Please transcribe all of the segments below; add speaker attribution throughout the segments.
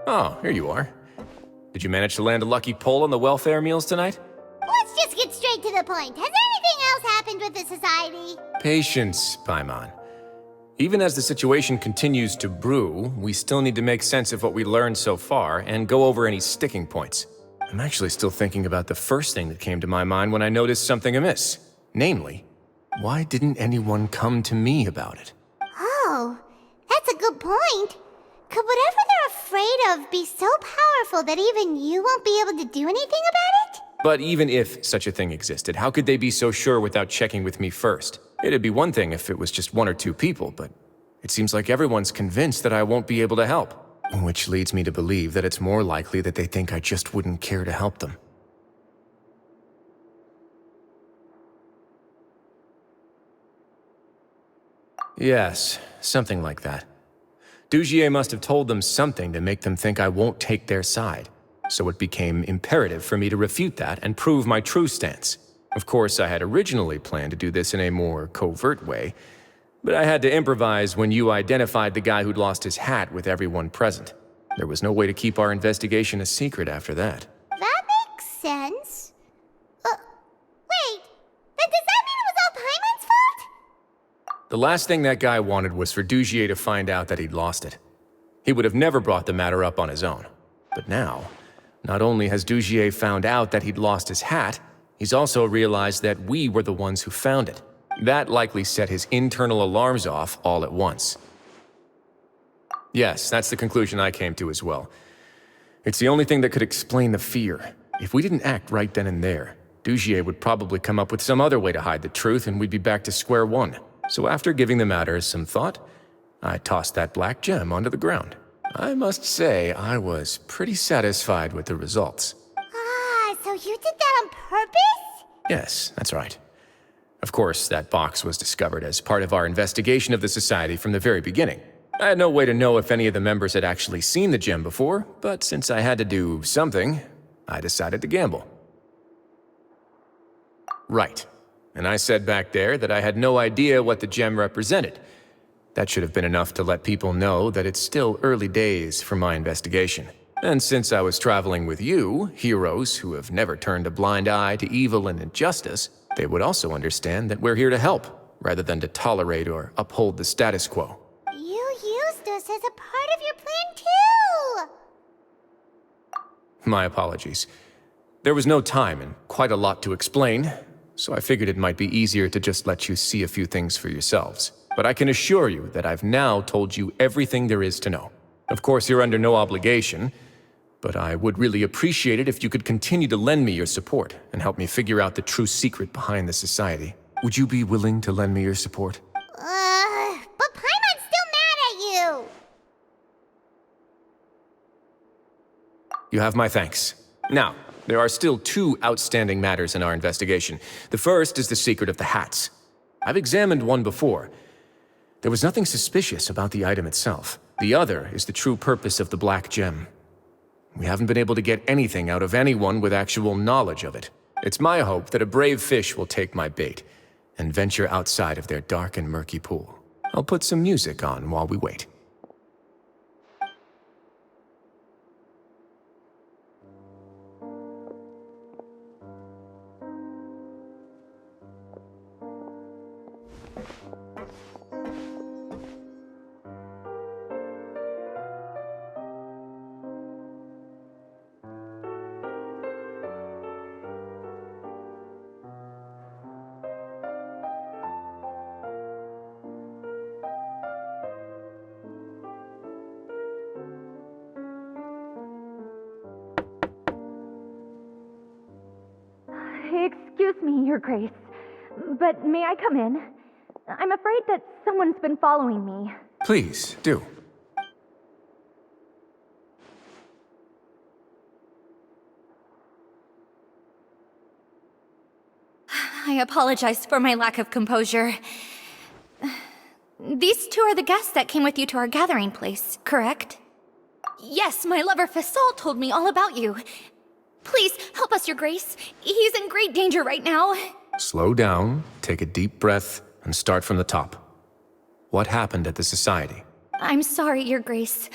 Speaker 1: Oh, here you are. Did you manage to land a lucky pull on the welfare meals tonight?
Speaker 2: Let's just get straight to the point. Has anything else happened with the society?
Speaker 1: Patience, Paimon. Even as the situation continues to brew, we still need to make sense of what we learned so far and go over any sticking points. I'm actually still thinking about the first thing that came to my mind when I noticed something amiss. Namely, why didn't anyone come to me about it?
Speaker 2: Oh, that's a good point. Could whatever they're afraid of be so powerful that even you won't be able to do anything about it?
Speaker 1: But even if such a thing existed, how could they be so sure without checking with me first? It'd be one thing if it was just one or two people, but it seems like everyone's convinced that I won't be able to help. Which leads me to believe that it's more likely that they think I just wouldn't care to help them. Yes, something like that. Dugier must have told them something to make them think I won't take their side, so it became imperative for me to refute that and prove my true stance. Of course, I had originally planned to do this in a more covert way, but I had to improvise when you identified the guy who'd lost his hat with everyone present. There was no way to keep our investigation a secret after that.
Speaker 2: That makes sense. Wait, then does that mean it was all Paimon's fault?
Speaker 1: The last thing that guy wanted was for Dugier to find out that he'd lost it. He would have never brought the matter up on his own. But now, not only has Dugier found out that he'd lost his hat, he's also realized that we were the ones who found it. That likely set his internal alarms off all at once. Yes, that's the conclusion I came to as well. It's the only thing that could explain the fear. If we didn't act right then and there, Dugier would probably come up with some other way to hide the truth and we'd be back to square one. So after giving the matter some thought, I tossed that black gem onto the ground. I must say, I was pretty satisfied with the results.
Speaker 2: Ah, so you did that on purpose?
Speaker 1: Yes, that's right. Of course, that box was discovered as part of our investigation of the society from the very beginning. I had no way to know if any of the members had actually seen the gem before, but since I had to do something, I decided to gamble. Right. And I said back there that I had no idea what the gem represented. That should have been enough to let people know that it's still early days for my investigation. And since I was traveling with you, heroes who have never turned a blind eye to evil and injustice, they would also understand that we're here to help, rather than to tolerate or uphold the status quo.
Speaker 2: You used us as a part of your plan too!
Speaker 1: My apologies. There was no time and quite a lot to explain, so I figured it might be easier to just let you see a few things for yourselves. But I can assure you that I've now told you everything there is to know. Of course, you're under no obligation, but I would really appreciate it if you could continue to lend me your support and help me figure out the true secret behind the society. Would you be willing to lend me your support?
Speaker 2: But Paimon's still mad at you!
Speaker 1: You have my thanks. Now, there are still two outstanding matters in our investigation. The first is the secret of the hats. I've examined one before. There was nothing suspicious about the item itself. The other is the true purpose of the black gem. We haven't been able to get anything out of anyone with actual knowledge of it. It's my hope that a brave fish will take my bait and venture outside of their dark and murky pool. I'll put some music on while we wait.
Speaker 3: Excuse me, Your Grace, but may I come in? I'm afraid that someone's been following me.
Speaker 1: Please, do.
Speaker 3: I apologize for my lack of composure. These two are the guests that came with you to our gathering place, correct? Yes, my lover Fasol told me all about you. Please, help us, Your Grace. He's in great danger right now.
Speaker 1: Slow down, take a deep breath, and start from the top. What happened at the Society?
Speaker 3: I'm sorry, Your Grace.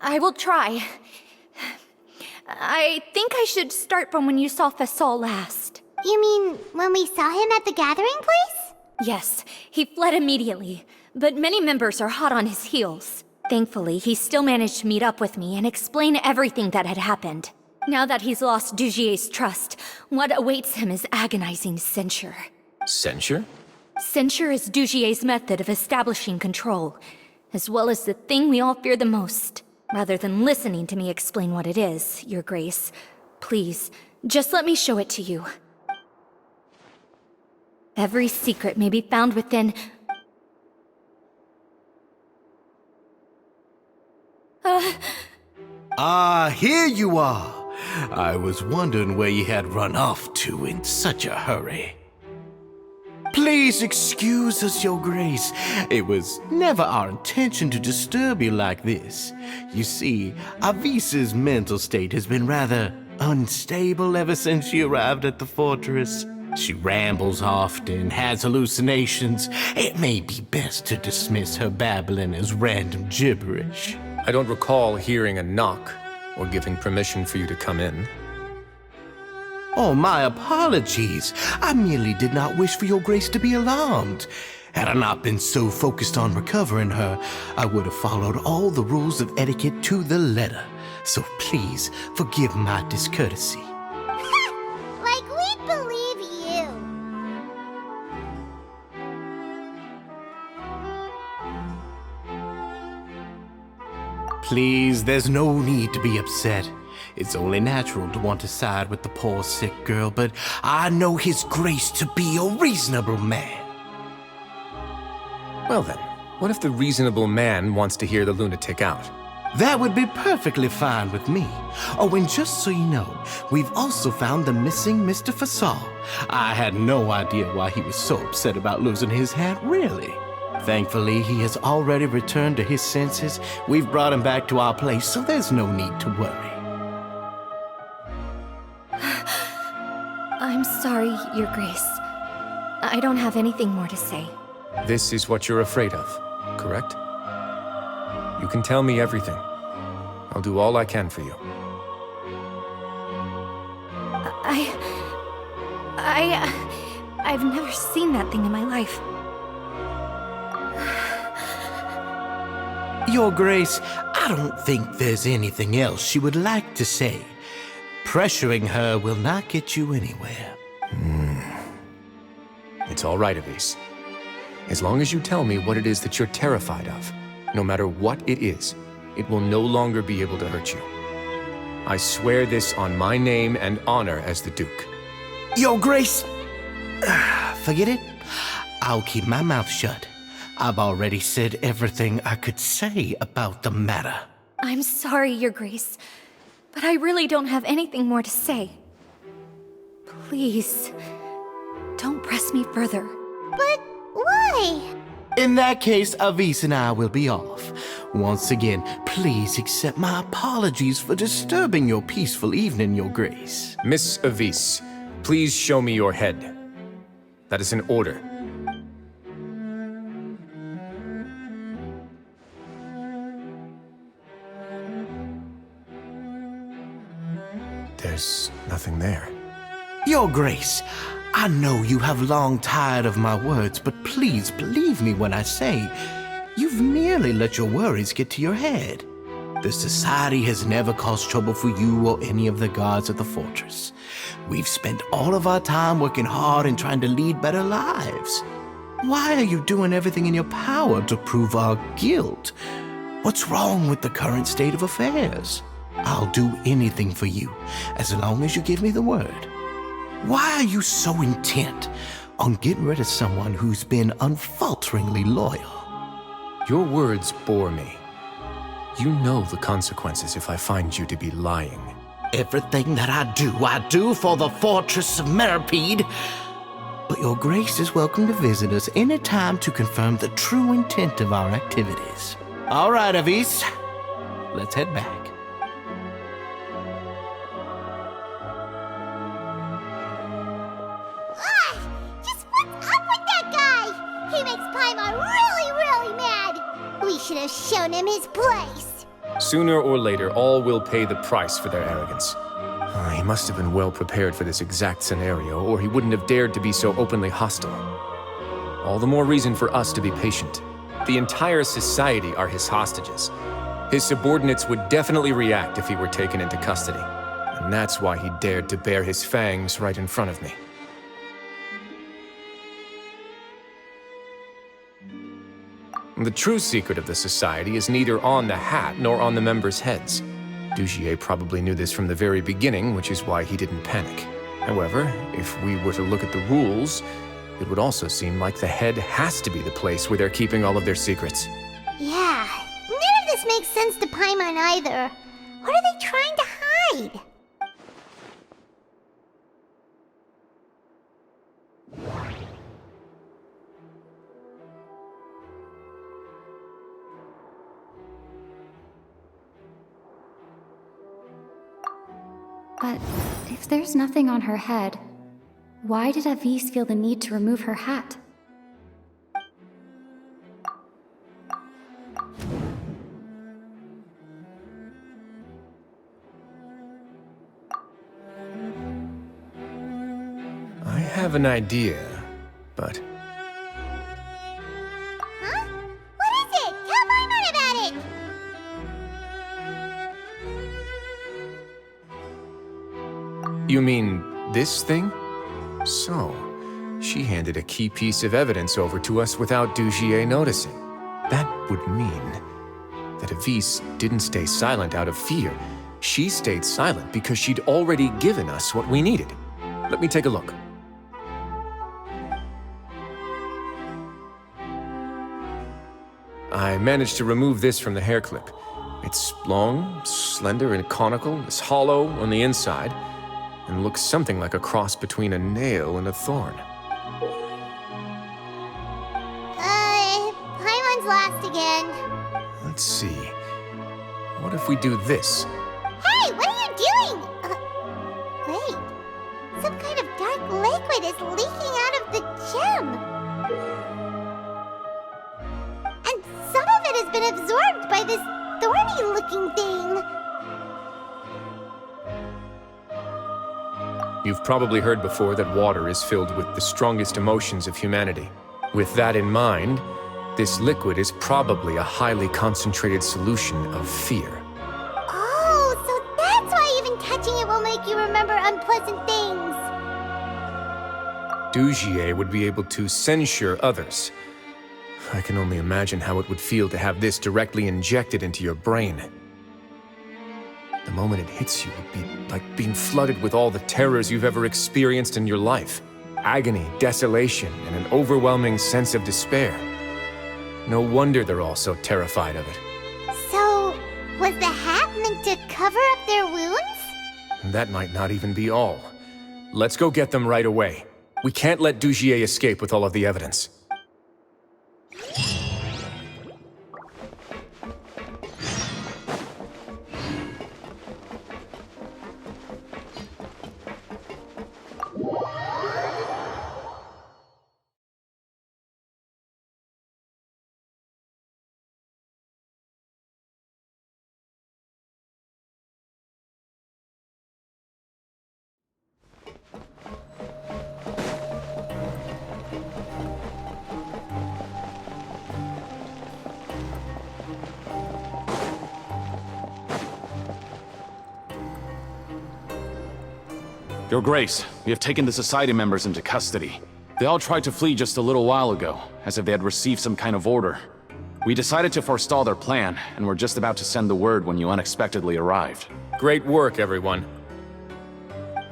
Speaker 3: I will try. I think I should start from when you saw Fasol last.
Speaker 2: You mean when we saw him at the gathering place?
Speaker 3: Yes, he fled immediately, but many members are hot on his heels. Thankfully, he still managed to meet up with me and explain everything that had happened. Now that he's lost Dugier's trust, what awaits him is agonizing censure.
Speaker 1: Censure?
Speaker 3: Censure is Dugier's method of establishing control, as well as the thing we all fear the most. Rather than listening to me explain what it is, Your Grace, please, just let me show it to you. Every secret may be found within...
Speaker 4: Here you are. I was wondering where you had run off to in such a hurry. Please excuse us, Your Grace. It was never our intention to disturb you like this. You see, Avisa's mental state has been rather unstable ever since she arrived at the fortress. She rambles often, has hallucinations. It may be best to dismiss her babbling as random gibberish.
Speaker 1: I don't recall hearing a knock or giving permission for you to come in.
Speaker 4: Oh, my apologies. I merely did not wish for Your Grace to be alarmed. Had I not been so focused on recovering her, I would have followed all the rules of etiquette to the letter. So please, forgive my discourtesy.
Speaker 2: Like we'd believe you.
Speaker 4: Please, there's no need to be upset. It's only natural to want to side with the poor sick girl, but I know His Grace to be a reasonable man.
Speaker 1: Well then, what if the reasonable man wants to hear the lunatic out?
Speaker 4: That would be perfectly fine with me. Oh, and just so you know, we've also found the missing Mr. Fasol. I had no idea why he was so upset about losing his hat, really. Thankfully, he has already returned to his senses. We've brought him back to our place, so there's no need to worry.
Speaker 3: I'm sorry, Your Grace. I don't have anything more to say.
Speaker 1: This is what you're afraid of, correct? You can tell me everything. I'll do all I can for you.
Speaker 3: I've never seen that thing in my life.
Speaker 4: Your Grace, I don't think there's anything else she would like to say. Pressuring her will not get you anywhere.
Speaker 1: It's all right, Avise. As long as you tell me what it is that you're terrified of, no matter what it is, it will no longer be able to hurt you. I swear this on my name and honor as the Duke.
Speaker 4: Your Grace, forget it. I'll keep my mouth shut. I've already said everything I could say about the matter.
Speaker 3: I'm sorry, Your Grace, but I really don't have anything more to say. Please, don't press me further.
Speaker 2: But why?
Speaker 4: In that case, Avise and I will be off. Once again, please accept my apologies for disturbing your peaceful evening, Your Grace.
Speaker 1: Miss Avise, please show me your head. That is an order. There's nothing there.
Speaker 4: Your Grace, I know you have long tired of my words, but please believe me when I say you've merely let your worries get to your head. The Society has never caused trouble for you or any of the guards at the fortress. We've spent all of our time working hard and trying to lead better lives. Why are you doing everything in your power to prove our guilt? What's wrong with the current state of affairs? I'll do anything for you, as long as you give me the word. Why are you so intent on getting rid of someone who's been unfalteringly loyal?
Speaker 1: Your words bore me. You know the consequences if I find you to be lying.
Speaker 4: Everything that I do for the Fortress of Meripede. But Your Grace is welcome to visit us any time to confirm the true intent of our activities. All right, Avise, let's head back.
Speaker 2: should have shown him his place.
Speaker 1: Sooner or later, all will pay the price for their arrogance. He must have been well prepared for this exact scenario, or he wouldn't have dared to be so openly hostile. All the more reason for us to be patient. The entire society are his hostages. His subordinates would definitely react if he were taken into custody. And that's why he dared to bare his fangs right in front of me. The true secret of the society is neither on the hat nor on the members' heads. Dugier probably knew this from the very beginning, which is why he didn't panic. However, if we were to look at the rules, it would also seem like the head has to be the place where they're keeping all of their secrets.
Speaker 2: Yeah, none of this makes sense to Paimon either. What are they trying to hide?
Speaker 5: But if there's nothing on her head, why did Avis feel the need to remove her hat?
Speaker 1: I have an idea, but...
Speaker 2: Huh? What is it? Tell Paimon about it!
Speaker 1: You mean this thing? So, she handed a key piece of evidence over to us without Dugier noticing. That would mean that Avis didn't stay silent out of fear. She stayed silent because she'd already given us what we needed. Let me take a look. I managed to remove this from the hair clip. It's long, slender, and conical, it's hollow on the inside, and looks something like a cross between a nail and a thorn.
Speaker 2: Paimon's last again.
Speaker 1: Let's see. What if we do this?
Speaker 2: Hey, what are you doing? Wait. Some kind of dark liquid is leaking out of the gem. And some of it has been absorbed by this thorny-looking thing.
Speaker 1: You've probably heard before that water is filled with the strongest emotions of humanity. With that in mind, this liquid is probably a highly concentrated solution of fear.
Speaker 2: Oh, so that's why even touching it will make you remember unpleasant things.
Speaker 1: Dugier would be able to censure others. I can only imagine how it would feel to have this directly injected into your brain. The moment it hits you would be like being flooded with all the terrors you've ever experienced in your life. Agony, desolation, and an overwhelming sense of despair. No wonder they're all so terrified of it.
Speaker 2: So, was the hat meant to cover up their wounds?
Speaker 1: And that might not even be all. Let's go get them right away. We can't let Dugier escape with all of the evidence.
Speaker 6: Your Grace, we have taken the Society members into custody. They all tried to flee just a little while ago, as if they had received some kind of order. We decided to forestall their plan, and were just about to send the word when you unexpectedly arrived.
Speaker 1: Great work, everyone.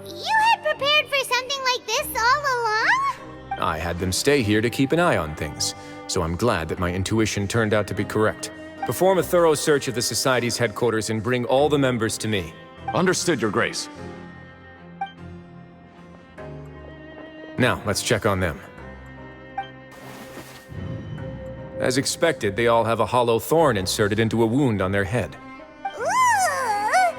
Speaker 2: You had prepared for something like this all along?
Speaker 1: I had them stay here to keep an eye on things, so I'm glad that my intuition turned out to be correct. Perform a thorough search of the Society's headquarters and bring all the members to me.
Speaker 6: Understood, Your Grace.
Speaker 1: Now, let's check on them. As expected, they all have a hollow thorn inserted into a wound on their head.
Speaker 2: Ugh!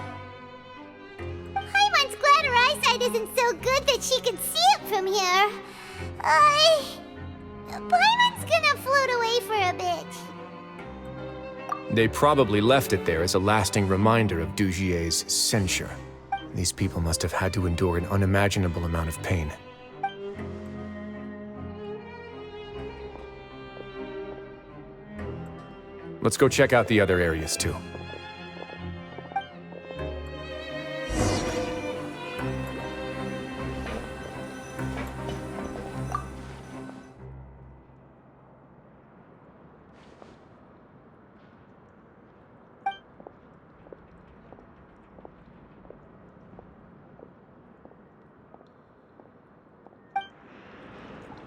Speaker 2: Paimon's glad her eyesight isn't so good that she can see it from here. Paimon's gonna float away for a bit.
Speaker 1: They probably left it there as a lasting reminder of Dugier's censure. These people must have had to endure an unimaginable amount of pain. Let's go check out the other areas too.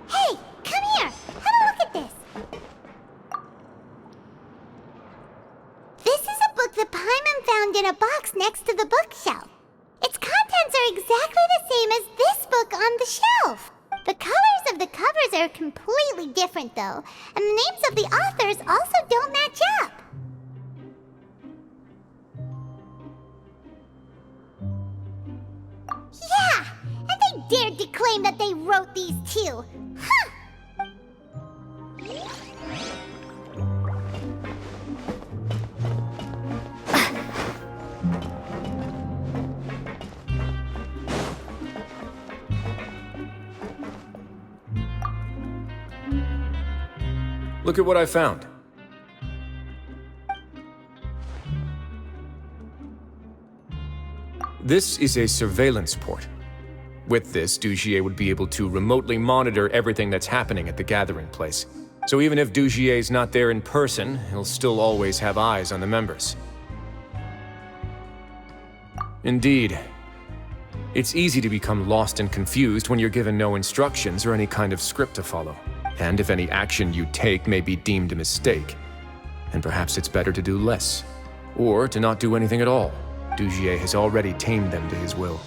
Speaker 2: Hey, come here! Have a look at this! This is a book that Paimon found in a box next to the bookshelf. Its contents are exactly the same as this book on the shelf. The colors of the covers are completely different, though, and the names of the authors also don't match up. Yeah, and they dared to claim that they wrote these too. Huh!
Speaker 1: Look at what I found. This is a surveillance port. With this, Dugier would be able to remotely monitor everything that's happening at the gathering place. So even if Dugier's not there in person, he'll still always have eyes on the members. Indeed. It's easy to become lost and confused when you're given no instructions or any kind of script to follow. And if any action you take may be deemed a mistake, then perhaps it's better to do less. Or to not do anything at all. Dugier has already tamed them to his will.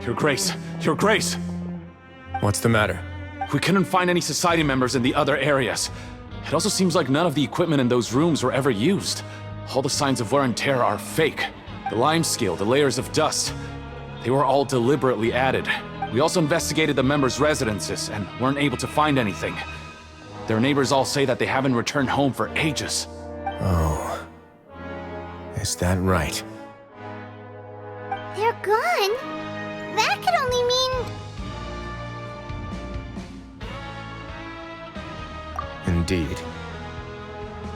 Speaker 6: Your Grace! Your Grace!
Speaker 1: What's the matter?
Speaker 6: We couldn't find any Society members in the other areas. It also seems like none of the equipment in those rooms were ever used. All the signs of wear and tear are fake. The lime scale, the layers of dust, they were all deliberately added. We also investigated the members' residences and weren't able to find anything. Their neighbors all say that they haven't returned home for ages.
Speaker 1: Oh. Is that right?
Speaker 2: They're gone? That could only mean...
Speaker 1: Indeed.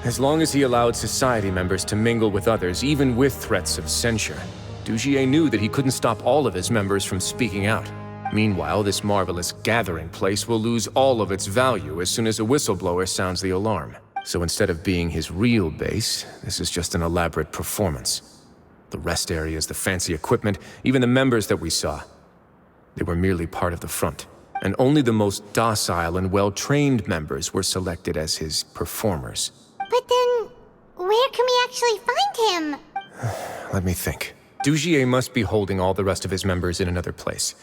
Speaker 1: As long as he allowed Society members to mingle with others, even with threats of censure, Dugier knew that he couldn't stop all of his members from speaking out. Meanwhile, this marvelous gathering place will lose all of its value as soon as a whistleblower sounds the alarm. So instead of being his real base, this is just an elaborate performance. The rest areas, the fancy equipment, even the members that we saw, they were merely part of the front. And only the most docile and well-trained members were selected as his performers.
Speaker 2: But then, where can we actually find him?
Speaker 1: Let me think. Dugier must be holding all the rest of his members in another place.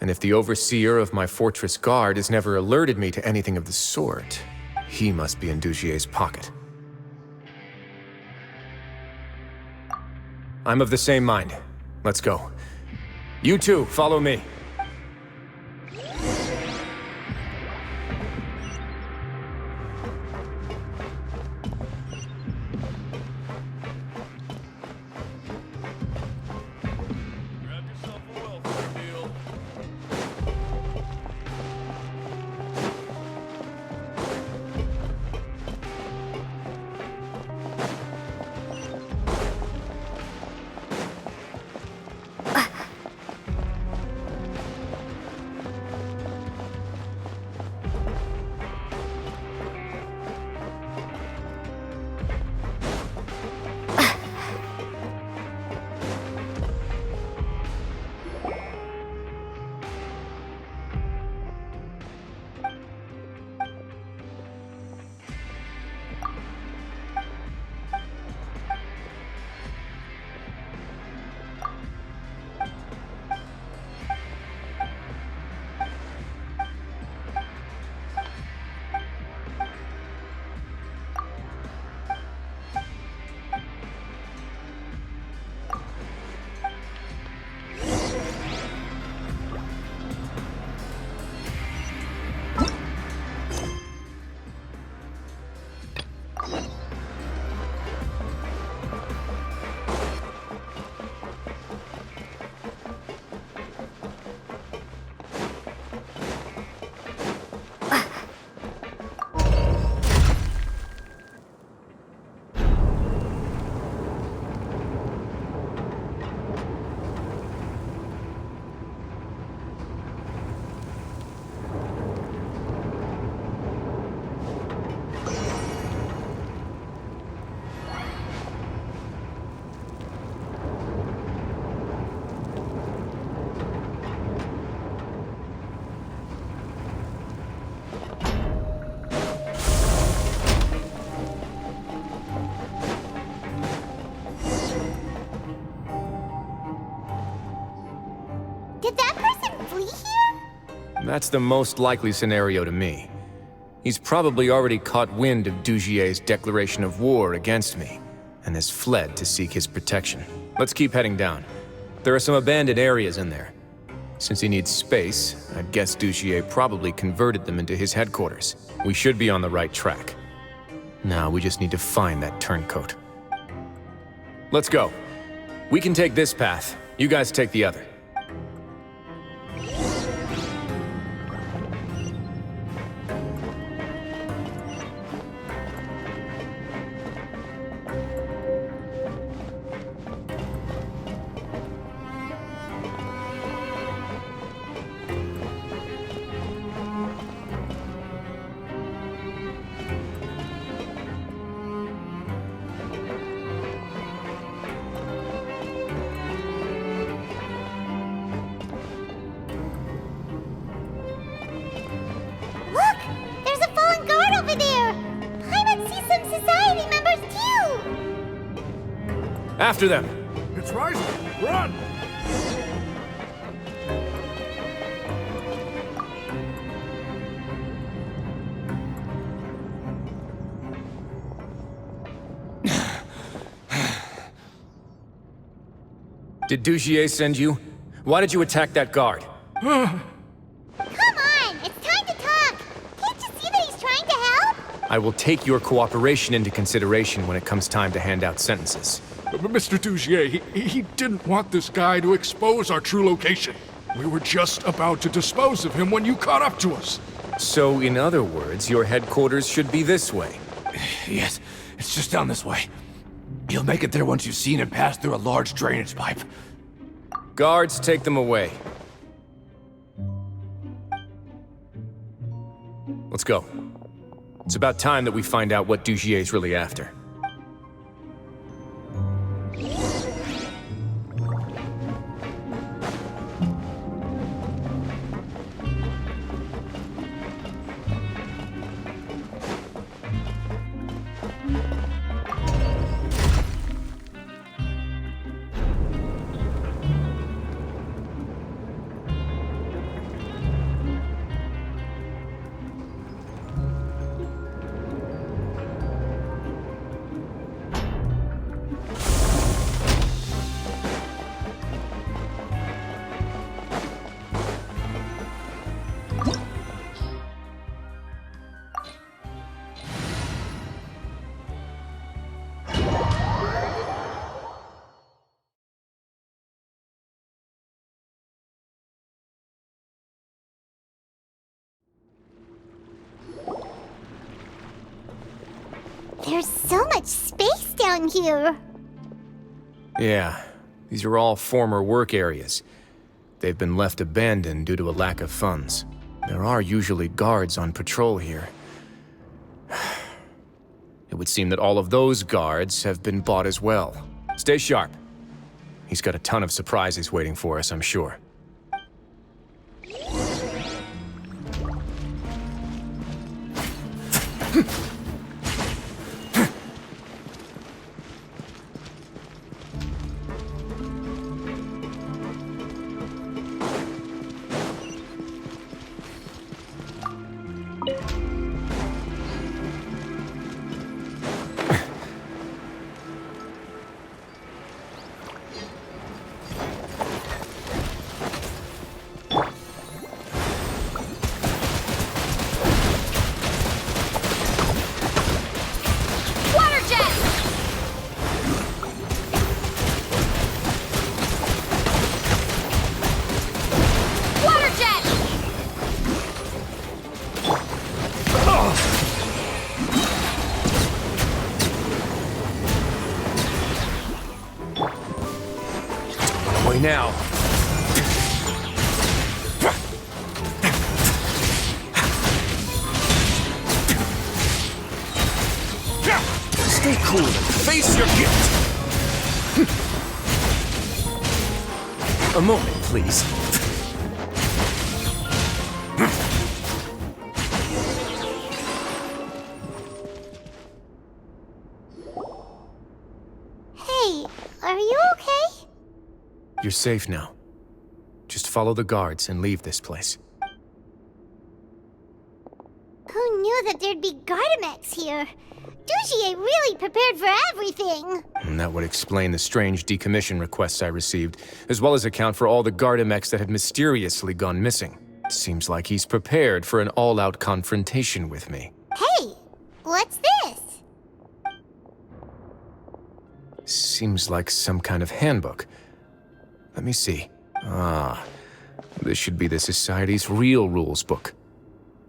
Speaker 1: And if the overseer of my fortress guard has never alerted me to anything of the sort, he must be in Dugier's pocket. I'm of the same mind. Let's go. You two, follow me.
Speaker 2: Did that person flee here?
Speaker 1: That's the most likely scenario to me. He's probably already caught wind of Dugier's declaration of war against me, and has fled to seek his protection. Let's keep heading down. There are some abandoned areas in there. Since he needs space, I'd guess Dugier probably converted them into his headquarters. We should be on the right track. Now we just need to find that turncoat. Let's go. We can take this path. You guys take the other.
Speaker 2: Look! There's a fallen guard over there! Paimon sees some society members too!
Speaker 1: After them!
Speaker 7: It's rising! Run!
Speaker 1: Did Dugier send you? Why did you attack that guard?
Speaker 2: Come on! It's time to talk! Can't you see that he's trying to help?
Speaker 1: I will take your cooperation into consideration when it comes time to hand out sentences.
Speaker 7: Mr. Dugier, he didn't want this guy to expose our true location. We were just about to dispose of him when you caught up to us.
Speaker 1: So, in other words, your headquarters should be this way.
Speaker 8: Yes, it's just down this way. You'll make it there once you've seen him pass through a large drainage pipe.
Speaker 1: Guards, take them away. Let's go. It's about time that we find out what Dugier's really after.
Speaker 2: There's so much space down here!
Speaker 1: Yeah, these are all former work areas. They've been left abandoned due to a lack of funds. There are usually guards on patrol here. It would seem that all of those guards have been bought as well. Stay sharp. He's got a ton of surprises waiting for us, I'm sure. Now. Stay cool and face your gift. A moment, please.
Speaker 2: Hey, are you okay?
Speaker 1: You're safe now. Just follow the guards and leave this place.
Speaker 2: Who knew that there'd be Gardamex here? Dujier really prepared for everything!
Speaker 1: And that would explain the strange decommission requests I received, as well as account for all the Gardamex that had mysteriously gone missing. Seems like he's prepared for an all-out confrontation with me.
Speaker 2: Hey, what's this?
Speaker 1: Seems like some kind of handbook. Let me see. Ah, this should be the Society's real rules book.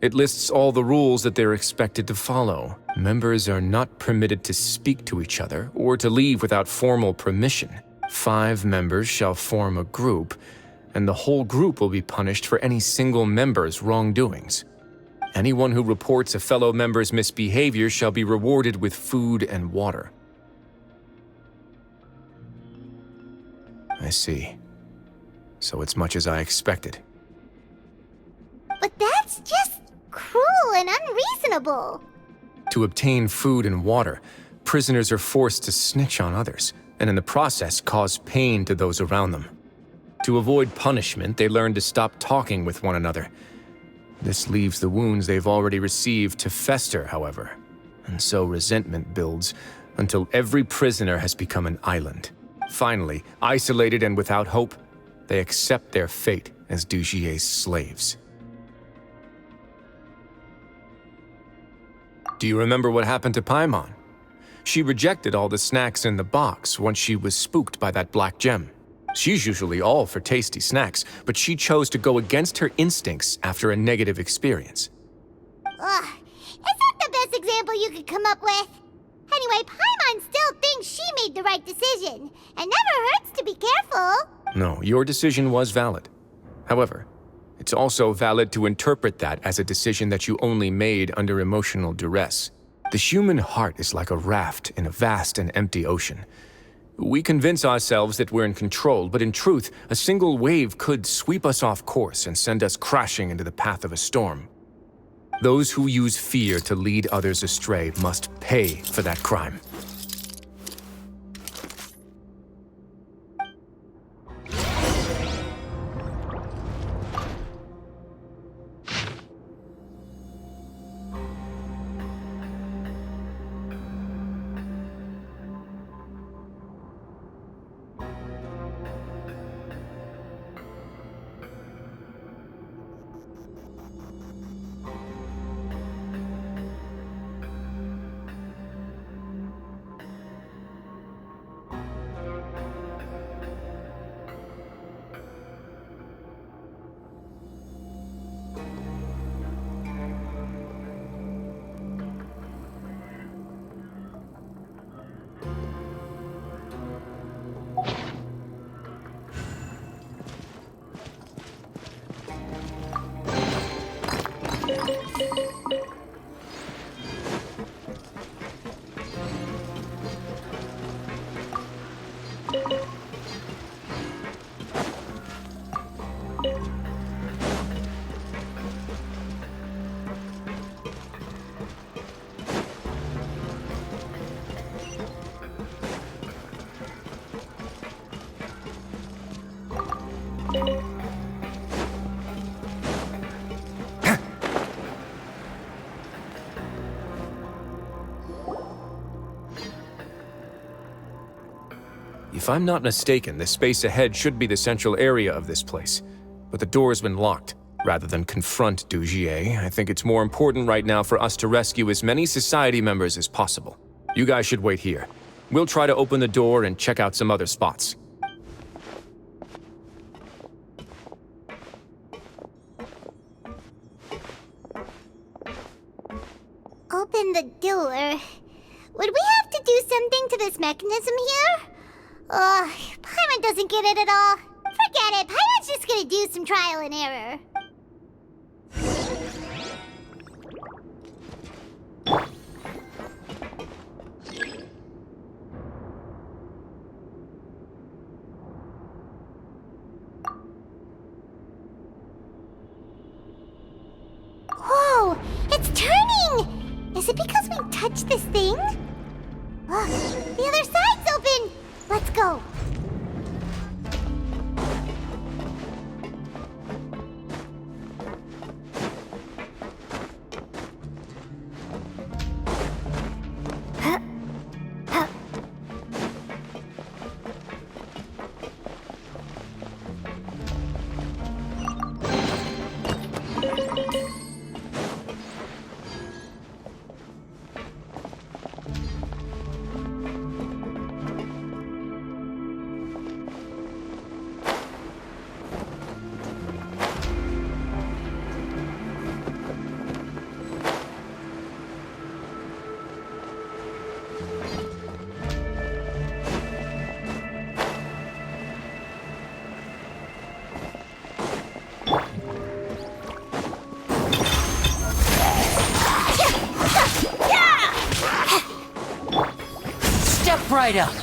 Speaker 1: It lists all the rules that they're expected to follow. Members are not permitted to speak to each other or to leave without formal permission. 5 members shall form a group, and the whole group will be punished for any single member's wrongdoings. Anyone who reports a fellow member's misbehavior shall be rewarded with food and water. I see. So it's much as I expected.
Speaker 2: But that's just cruel and unreasonable.
Speaker 1: To obtain food and water, prisoners are forced to snitch on others, and in the process cause pain to those around them. To avoid punishment, they learn to stop talking with one another. This leaves the wounds they've already received to fester, however, and so resentment builds until every prisoner has become an island. Finally, isolated and without hope, they accept their fate as Dujier's slaves. Do you remember what happened to Paimon? She rejected all the snacks in the box once she was spooked by that black gem. She's usually all for tasty snacks, but she chose to go against her instincts after a negative experience.
Speaker 2: Ugh, is that the best example you could come up with? Anyway, Paimon still thinks she made the right decision, and never hurts to be careful.
Speaker 1: No, your decision was valid. However, it's also valid to interpret that as a decision that you only made under emotional duress. The human heart is like a raft in a vast and empty ocean. We convince ourselves that we're in control, but in truth, a single wave could sweep us off course and send us crashing into the path of a storm. Those who use fear to lead others astray must pay for that crime. If I'm not mistaken, the space ahead should be the central area of this place, but the door's been locked. Rather than confront Dujier, I think it's more important right now for us to rescue as many Society members as possible. You guys should wait here. We'll try to open the door and check out some other spots.
Speaker 2: Open the door. Would we have to do something to this mechanism here? Ugh, Paimon doesn't get it at all. Forget it, Paimon's just gonna do some trial and error. Whoa, it's turning! Is it because we touched this thing? Ugh, the other side's open! Let's go.
Speaker 9: right up.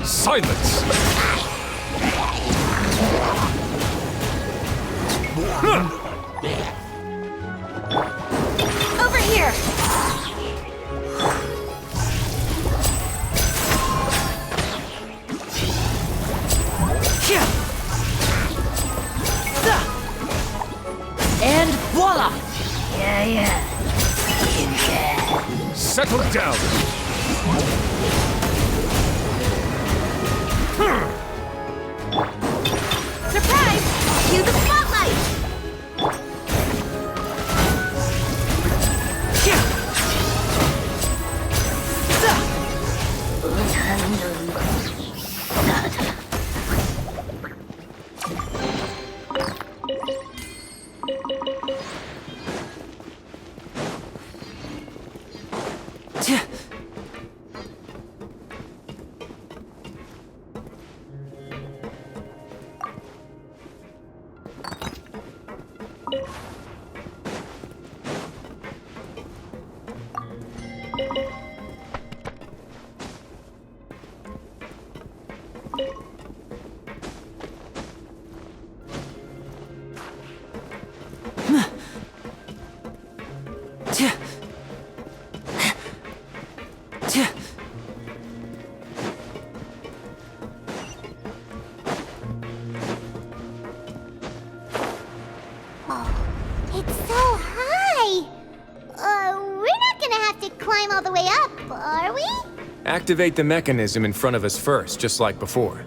Speaker 1: Silence!
Speaker 3: Over here!
Speaker 9: And voila!
Speaker 1: Settle down!
Speaker 3: Surprise! Cue the spotlight!
Speaker 2: It's so high! We're not gonna have to climb all the way up, are we?
Speaker 1: Activate the mechanism in front of us first, just like before.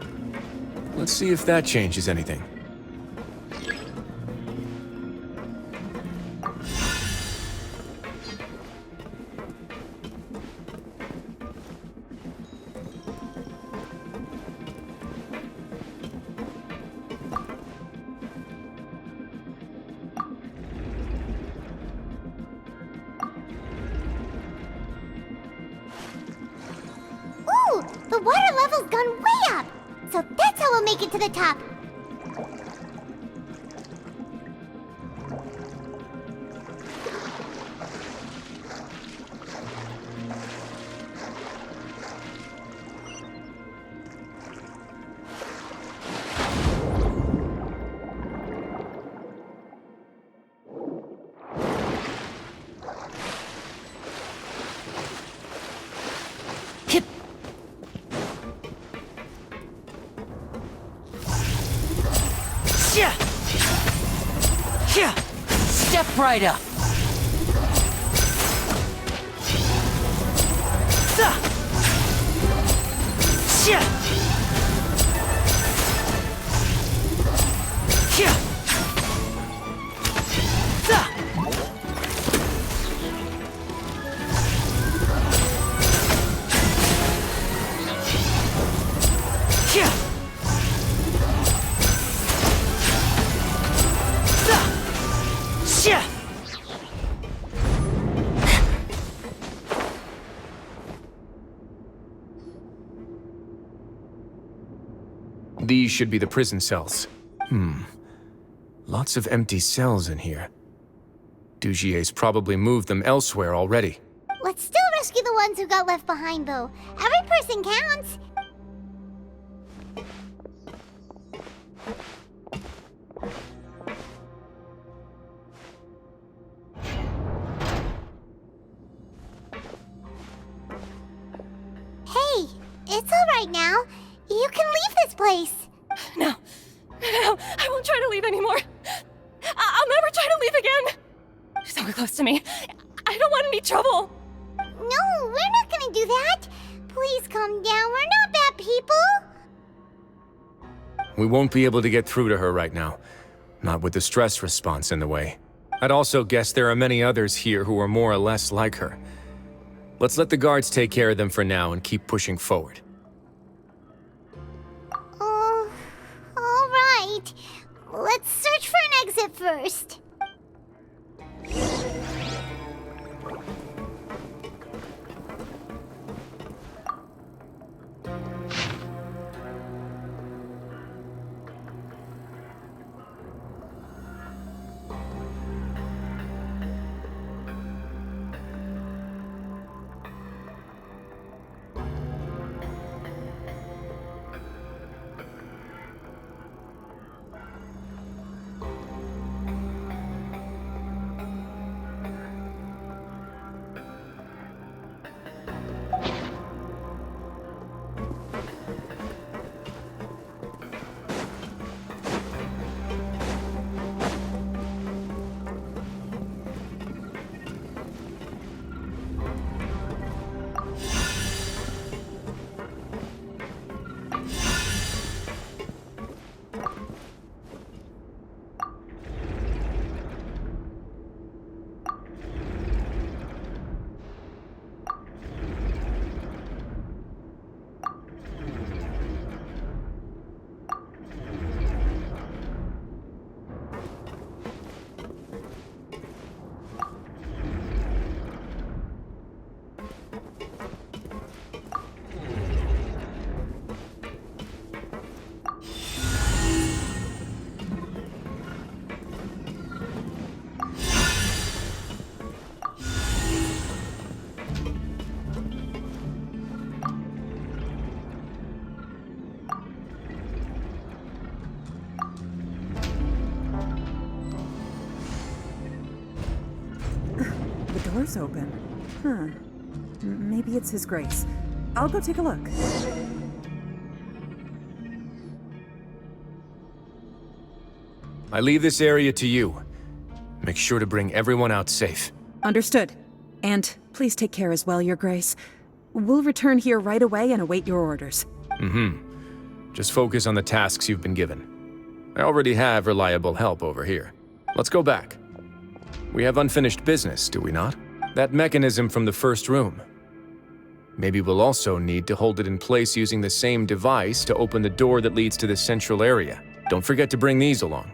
Speaker 1: Let's see if that changes anything.
Speaker 2: Ooh, the water level's gone way up! So that's how we'll make it to the top.
Speaker 9: Step right up.
Speaker 1: These should be the prison cells. Lots of empty cells in here. Dugier's probably moved them elsewhere already.
Speaker 2: Let's still rescue the ones who got left behind, though. Every person counts. Hey, it's all right now. You can leave this place.
Speaker 10: No, I won't try to leave anymore. I'll never try to leave again. So close to me. I don't want any trouble.
Speaker 2: No, we're not gonna do that. Please calm down. We're not bad people.
Speaker 1: We won't be able to get through to her right now. Not with the stress response in the way. I'd also guess there are many others here who are more or less like her. Let's let the guards take care of them for now and keep pushing forward.
Speaker 2: But let's search for an exit first.
Speaker 9: The door's open. Huh. Maybe it's His Grace. I'll go take a look.
Speaker 1: I leave this area to you. Make sure to bring everyone out safe.
Speaker 9: Understood. And please take care as well, Your Grace. We'll return here right away and await your orders.
Speaker 1: Just focus on the tasks you've been given. I already have reliable help over here. Let's go back. We have unfinished business, do we not? That mechanism from the first room. Maybe we'll also need to hold it in place using the same device to open the door that leads to the central area. Don't forget to bring these along.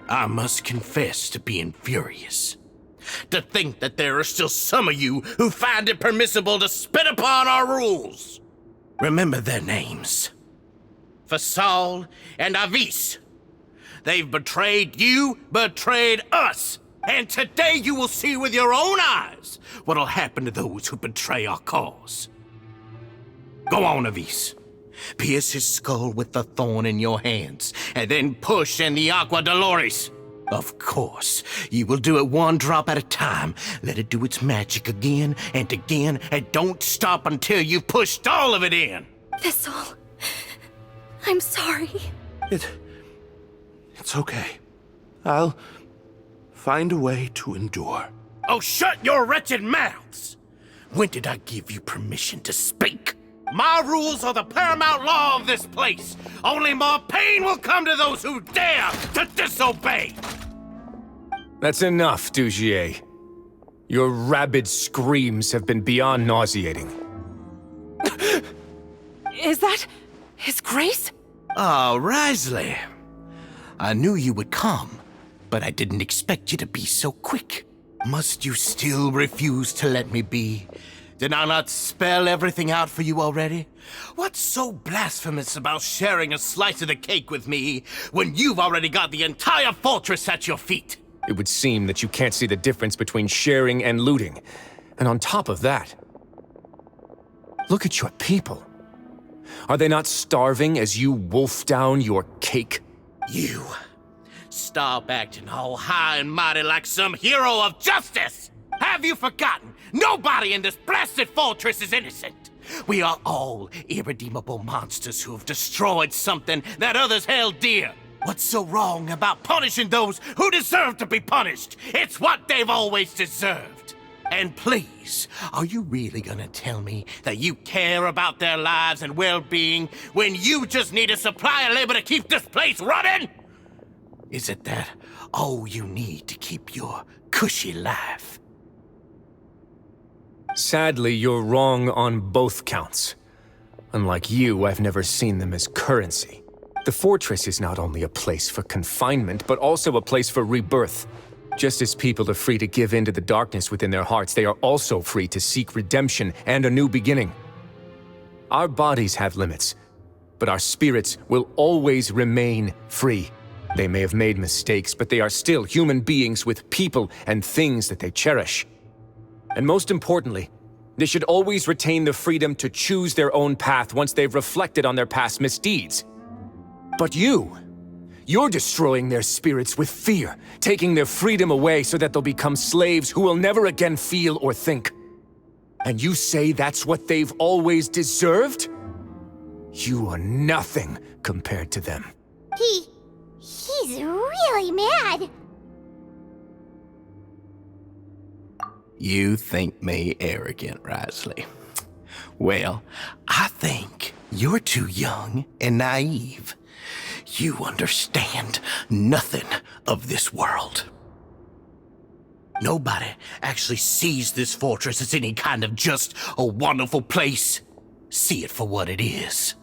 Speaker 4: I must confess to being furious. To think that there are still some of you who find it permissible to spit upon our rules. Remember their names. Fasal and Avis. They've betrayed you, betrayed us. And today you will see with your own eyes what'll happen to those who betray our cause. Go on, Avis. Pierce his skull with the thorn in your hands, and then push in the Aqua Dolores. Of course, you will do it one drop at a time. Let it do its magic again, and don't stop until you've pushed all of it in.
Speaker 3: Thistle, I'm sorry.
Speaker 4: It's okay. I'll find a way to endure. Oh, shut your wretched mouths! When did I give you permission to speak? My rules are the paramount law of this place. Only more pain will come to those who dare to disobey.
Speaker 1: That's enough, Dugier. Your rabid screams have been beyond nauseating.
Speaker 10: Is that His Grace?
Speaker 4: Oh, Wriothesley. I knew you would come, but I didn't expect you to be so quick. Must you still refuse to let me be? Did I not spell everything out for you already? What's so blasphemous about sharing a slice of the cake with me when you've already got the entire fortress at your feet?
Speaker 1: It would seem that you can't see the difference between sharing and looting. And on top of that, look at your people. Are they not starving as you wolf down your cake?
Speaker 4: You stop acting all high and mighty like some hero of justice! Have you forgotten? Nobody in this blasted fortress is innocent. We are all irredeemable monsters who have destroyed something that others held dear. What's so wrong about punishing those who deserve to be punished? It's what they've always deserved. And please, are you really gonna tell me that you care about their lives and well-being when you just need a supply of labor to keep this place running? Is it that all you need to keep your cushy life?
Speaker 1: Sadly, you're wrong on both counts. Unlike you, I've never seen them as currency. The fortress is not only a place for confinement, but also a place for rebirth. Just as people are free to give in to the darkness within their hearts, they are also free to seek redemption and a new beginning. Our bodies have limits, but our spirits will always remain free. They may have made mistakes, but they are still human beings with people and things that they cherish. And most importantly, they should always retain the freedom to choose their own path once they've reflected on their past misdeeds. But you're destroying their spirits with fear, taking their freedom away so that they'll become slaves who will never again feel or think. And you say that's what they've always deserved? You are nothing compared to them.
Speaker 2: He's really mad.
Speaker 4: You think me arrogant, Wriothesley. Well, I think you're too young and naive. You understand nothing of this world. Nobody actually sees this fortress as any kind of just a wonderful place. See it for what it is.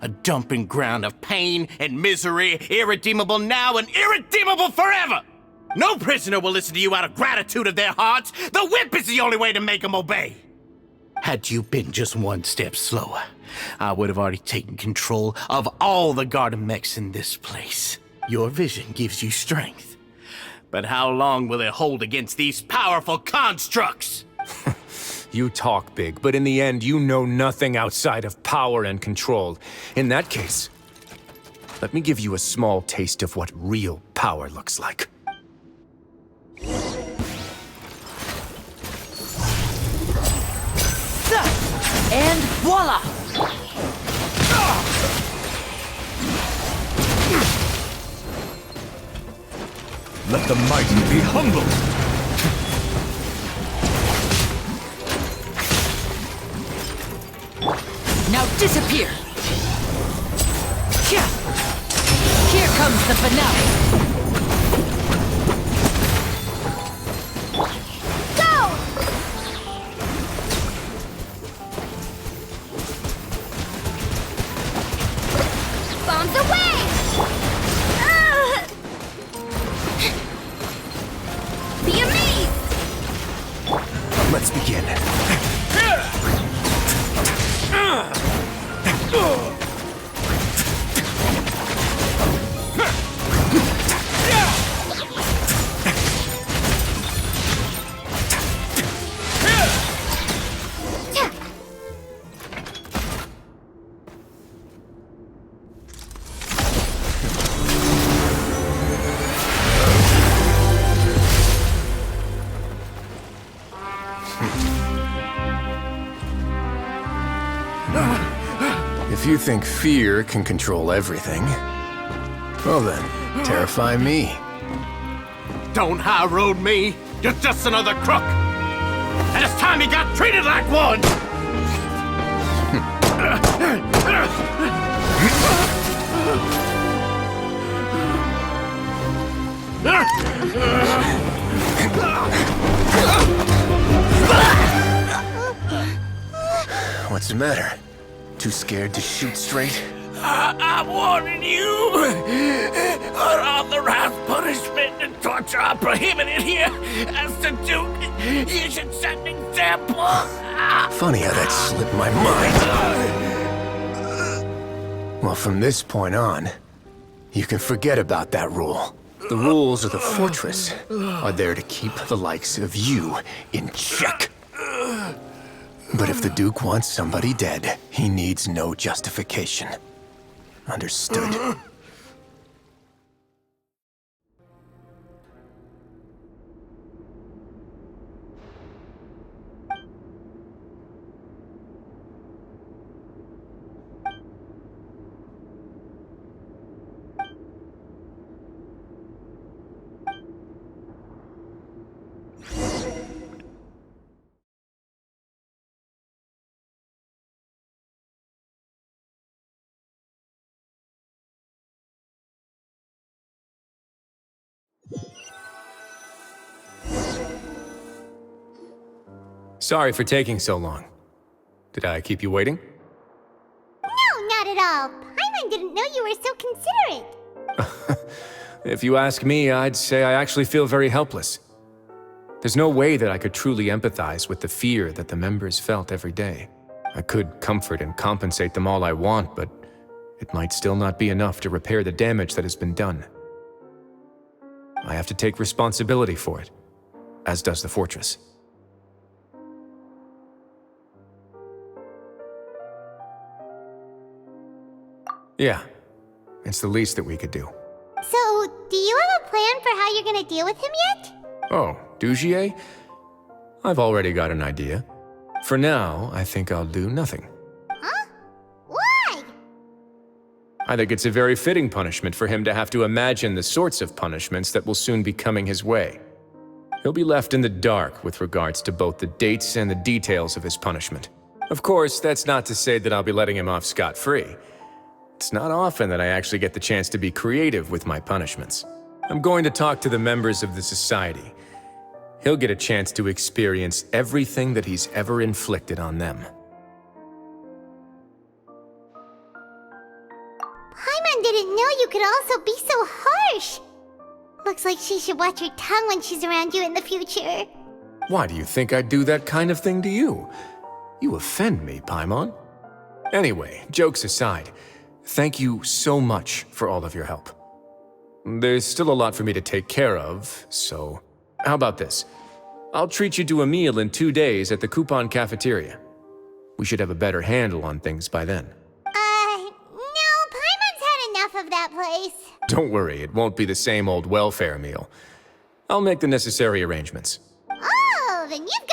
Speaker 4: A dumping ground of pain and misery, irredeemable now and irredeemable forever! No prisoner will listen to you out of gratitude of their hearts. The whip is the only way to make them obey. Had you been just one step slower, I would have already taken control of all the garden mechs in this place. Your vision gives you strength. But how long will it hold against these powerful constructs?
Speaker 1: You talk big, but in the end, you know nothing outside of power and control. In that case, let me give you a small taste of what real power looks like.
Speaker 10: And voila!
Speaker 8: Let the mighty be humbled!
Speaker 10: Now disappear! Here comes the finale!
Speaker 2: Bombs away!
Speaker 1: If you think fear can control everything, well then, terrify me.
Speaker 4: Don't high road me. You're just another crook. And it's time you got treated like one.
Speaker 1: What's the matter? Too scared to shoot straight?
Speaker 4: I'm warning you. Unauthorized punishment and torture are prohibited here. As the Duke, you should set an example.
Speaker 1: Funny how that slipped my mind. Well, from this point on, you can forget about that rule. The rules of the fortress are there to keep the likes of you in check. But if the Duke wants somebody dead, he needs no justification. Understood. Sorry for taking so long. Did I keep you waiting?
Speaker 2: No, not at all. Paimon didn't know you were so considerate.
Speaker 1: If you ask me, I'd say I actually feel very helpless. There's no way that I could truly empathize with the fear that the members felt every day. I could comfort and compensate them all I want, but it might still not be enough to repair the damage that has been done. I have to take responsibility for it, as does the fortress. Yeah, it's the least that we could do.
Speaker 2: So, do you have a plan for how you're gonna deal with him yet?
Speaker 1: Oh, Dugier? I've already got an idea. For now, I think I'll do nothing.
Speaker 2: Huh? Why?
Speaker 1: I think it's a very fitting punishment for him to have to imagine the sorts of punishments that will soon be coming his way. He'll be left in the dark with regards to both the dates and the details of his punishment. Of course, that's not to say that I'll be letting him off scot-free. It's not often that I actually get the chance to be creative with my punishments. I'm going to talk to the members of the society. He'll get a chance to experience everything that he's ever inflicted on them.
Speaker 2: Paimon didn't know you could also be so harsh. Looks like she should watch her tongue when she's around you in the future.
Speaker 1: Why do you think I'd do that kind of thing to you? You offend me, Paimon. Anyway, jokes aside, thank you so much for all of your help. There's still a lot for me to take care of, so how about this? I'll treat you to a meal in 2 days at the Coupon Cafeteria. We should have a better handle on things by then.
Speaker 2: No, Paimon's had enough of that place.
Speaker 1: Don't worry, it won't be the same old welfare meal. I'll make the necessary arrangements.
Speaker 2: Oh, then you've